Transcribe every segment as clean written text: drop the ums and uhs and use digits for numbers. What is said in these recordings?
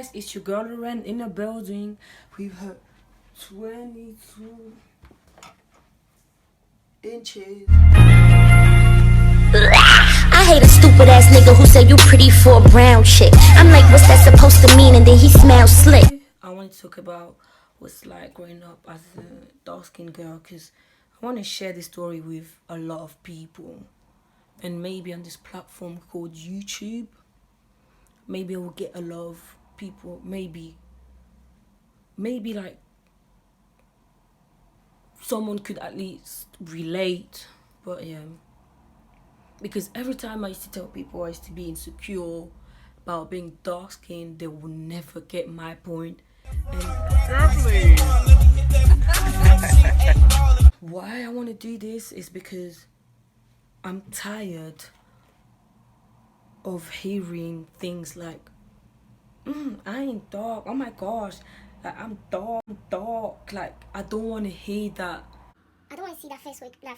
guys, it's your girl Ren in the building with her 22 inches. I hate a stupid ass nigga who say you pretty for a brown chick. I'm like, what's that supposed to mean? And then he smells slick. I want to talk about what's like growing up as a dark-skinned girl, because I want to share this story with a lot of people, and maybe on this platform called YouTube, maybe I will get a lot of people, maybe like someone could at least relate. But yeah, because every time I used to tell people I used to be insecure about being dark skinned, they will never get my point. And why I want to do this is because I'm tired of hearing things like, I ain't dark, oh my gosh, like I'm dark. Like, I don't want to hear that. I don't want to see that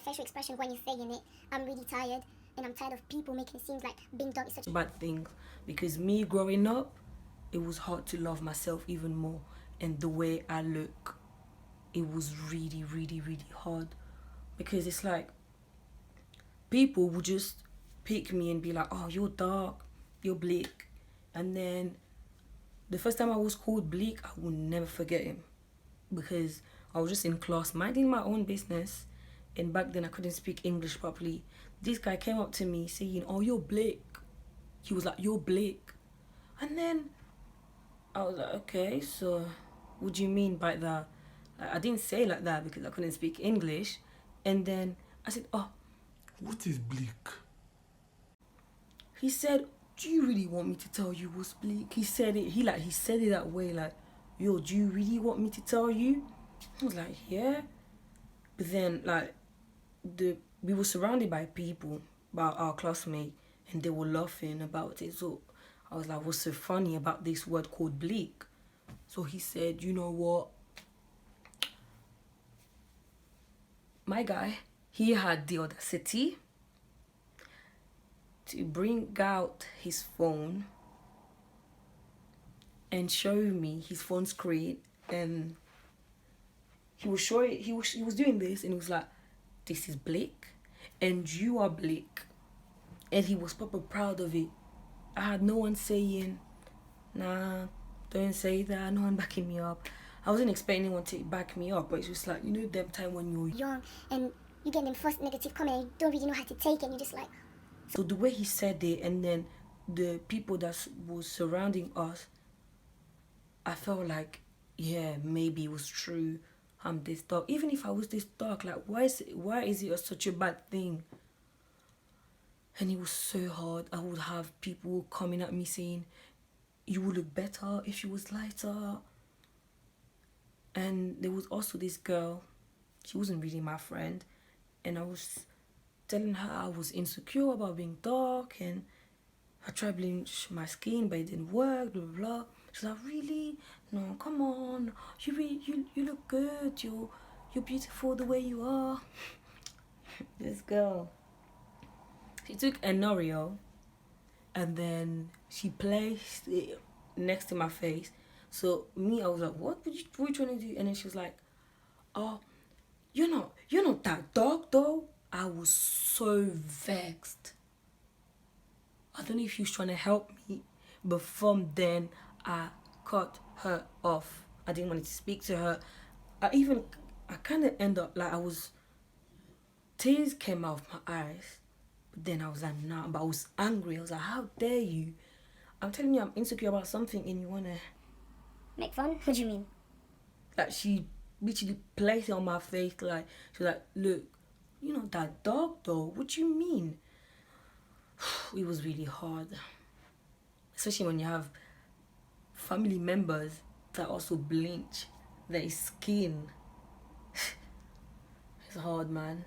facial expression when you're saying it. I'm really tired, and I'm tired of people making it seem like being dark is such a bad thing. Because me growing up, it was hard to love myself even more, and the way I look, it was really hard. Because it's like people would just pick me and be like, oh, you're dark, you're bleak. And then the first time I was called bleak, I will never forget him, because I was just in class minding my own business, and back then I couldn't speak English properly. This guy came up to me saying, oh, you're bleak. He was like, you're bleak. And then I was like, okay, so what do you mean by that? I didn't say it like that because I couldn't speak English. And then I said, oh, what is bleak? He said, do you really want me to tell you what's bleak? He said it, he said it that way, like, yo, do you really want me to tell you? I was like, yeah. But then, like, we were surrounded by people, by our classmates, and they were laughing about it. So I was like, what's so funny about this word called bleak? So he said, you know what? My guy, he had the audacity to bring out his phone and show me his phone screen, and he was showing, he was doing this, and he was like, this is bleak and you are bleak. And he was proper proud of it. I had no one saying, nah, don't say that, no one backing me up. I wasn't expecting anyone to back me up, but it's just like, you know, them time when you're young and you get them first negative comment and you don't really know how to take it, and you're just like. So the way he said it, and then the people that was surrounding us, I felt like, yeah, maybe it was true. I'm this dark. Even if I was this dark, like, why is it such a bad thing? And it was so hard. I would have people coming at me saying, you would look better if you was lighter. And there was also this girl, she wasn't really my friend, and I was telling her I was insecure about being dark, and I tried bleach my skin, but it didn't work, blah, blah, blah. She's like, really? No, come on. You look good. You're beautiful the way you are. This girl, she took an Oreo, and then she placed it next to my face. So me, I was like, what are you trying to do? And then she was like, oh, you're not that dark though. I was so vexed. I don't know if she was trying to help me, but from then I cut her off. I didn't want to speak to her. I kind of end up like, tears came out of my eyes. But then I was like, nah, but I was angry. I was like, how dare you? I'm telling you I'm insecure about something and you want to Make fun? What do you mean? Like, she literally placed it on my face. Like, she was like, look, you're not that dark though. What do you mean? It was really hard. Especially when you have family members that also bleach their skin. It's hard, man.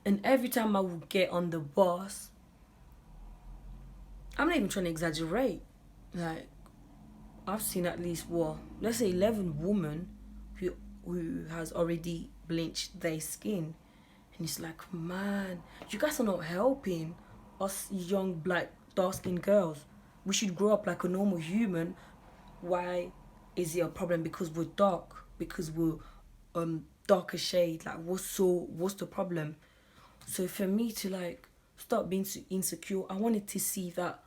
And every time I would get on the bus, I'm not even trying to exaggerate. Like, I've seen at least, let's say 11 women who has already bleached their skin. And it's like, man, you guys are not helping us young black dark-skinned girls. We should grow up like a normal human why is it a problem because we're dark, because we're darker shade? Like, what's the problem? So for me to like stop being so insecure, I wanted to see that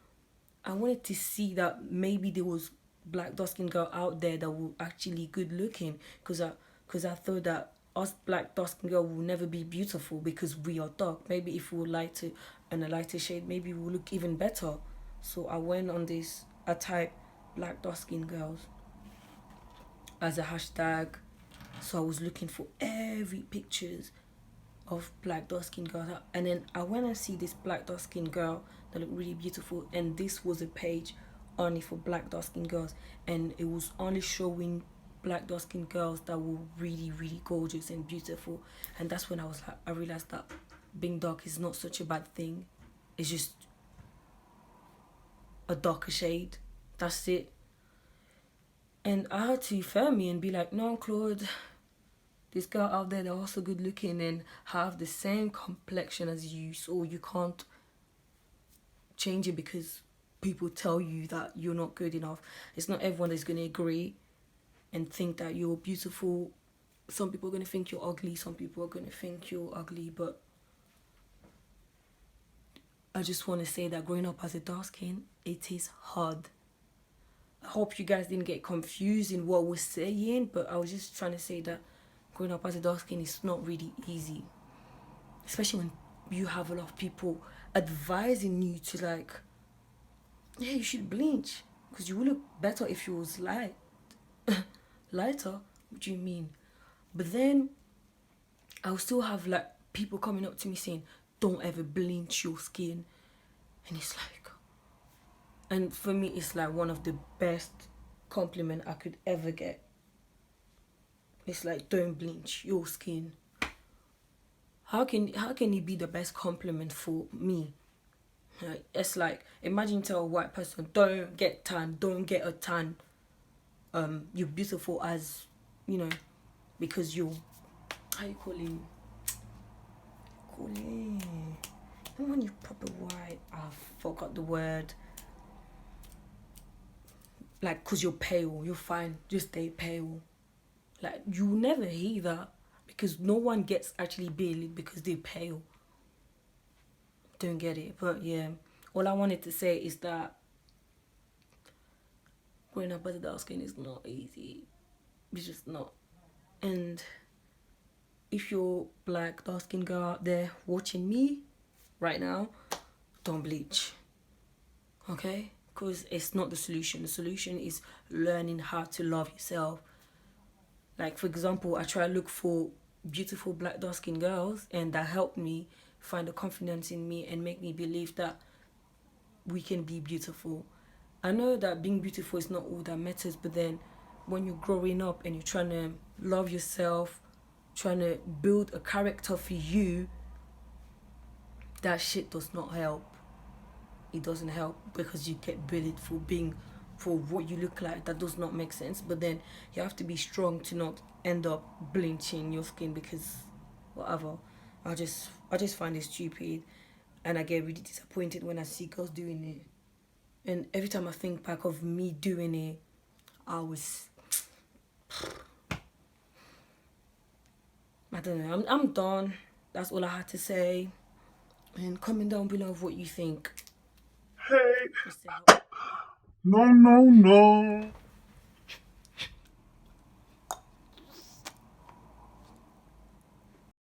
maybe there was black dark skinned girl out there that were actually good looking, because I thought that us black dark skinned girl will never be beautiful because we are dark. Maybe if we were lighter and a lighter shade, maybe we'll look even better. So I went on this, I typed black dark skinned girls as a hashtag. So I was looking for every pictures of black dark skinned girls, and then I went and see this black dark skinned girl that looked really beautiful, and this was a page only for black dark skinned girls, and it was only showing black dark skinned girls that were really really gorgeous and beautiful. And that's when I realized that being dark is not such a bad thing. It's just a darker shade, that's it. And I had to firm me and be like, no, Claude, this girl out there, they're also good looking and have the same complexion as you, so you can't change it because people tell you that you're not good enough. It's not everyone that's going to agree and think that you're beautiful. Some people are going to think you're ugly, some people are going to think you're ugly, but I just want to say that growing up as a dark skin, it is hard. I hope you guys didn't get confused in what we're saying, but I was just trying to say that growing up as a dark skin is not really easy, especially when you have a lot of people advising you to like, yeah, you should bleach because you will look better if you was lighter. What do you mean? But then I'll still have like people coming up to me saying, don't ever bleach your skin. And it's like, and for me it's like one of the best compliment I could ever get. It's like, don't bleach your skin. How can it be the best compliment for me? Like, it's like, imagine tell a white person, don't get tan, don't get a tan. You're beautiful as, because you're, how you call him? And when you're proper white, I forgot the word. Like, cause you're pale, you're fine, just stay pale. Like, you never hear that because no one gets actually bearded because they're pale. Don't get it, but yeah. All I wanted to say is that growing up as a dark skin is not easy. It's just not. And if you're black, dark skin girl out there watching me right now, don't bleach. Okay? Because it's not the solution. The solution is learning how to love yourself. Like, for example, I try to look for beautiful black dark skin girls, and that helped me find the confidence in me and make me believe that we can be beautiful. I know that being beautiful is not all that matters, but then when you're growing up and you're trying to love yourself, trying to build a character for you, that shit does not help. It doesn't help because you get bullied for what you look like. That does not make sense. But then you have to be strong to not end up bleaching your skin because whatever. I just find it stupid, and I get really disappointed when I see girls doing it. And every time I think back of me doing it, I don't know. I'm done. That's all I had to say. And comment down below of what you think. Hey, no, no, no.